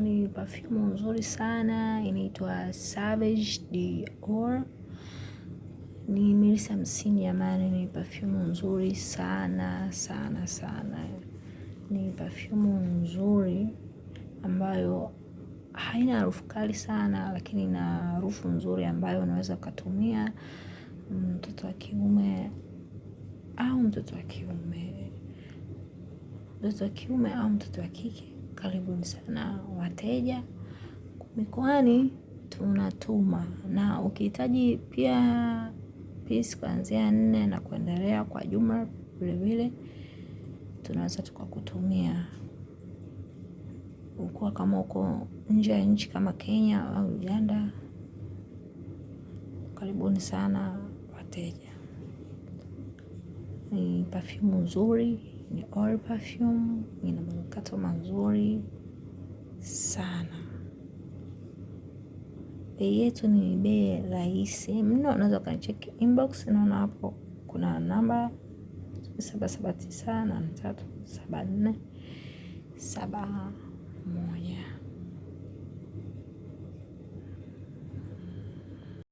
Ni perfume nzuri sana, inaitwa Savage Dior. Ni mililita 50 jamani, ni perfume nzuri sana sana sana. Ni perfume nzuri ambayo haina harufu kali sana, lakini ina harufu nzuri ambayo unaweza ukatumia mtoto wa kiume au mtoto wa kiume au mtoto wa kike. Karibuni sana wateja. Mikoani tunatuma, na ukihitaji pia piece kuanzia 4 na kuendelea kwa jumla vile vile tunaweza tukakutumia. Ukiwa kama uko nje ya nchi kama Kenya au Uganda, karibuni sana wateja. Ni perfume nzuri, ni oil perfume, ina manukato mazuri sana. Bei yetu ni bei rahisi mno. Unaweza ukanicheki inbox, naona hapo kuna namba 779837477.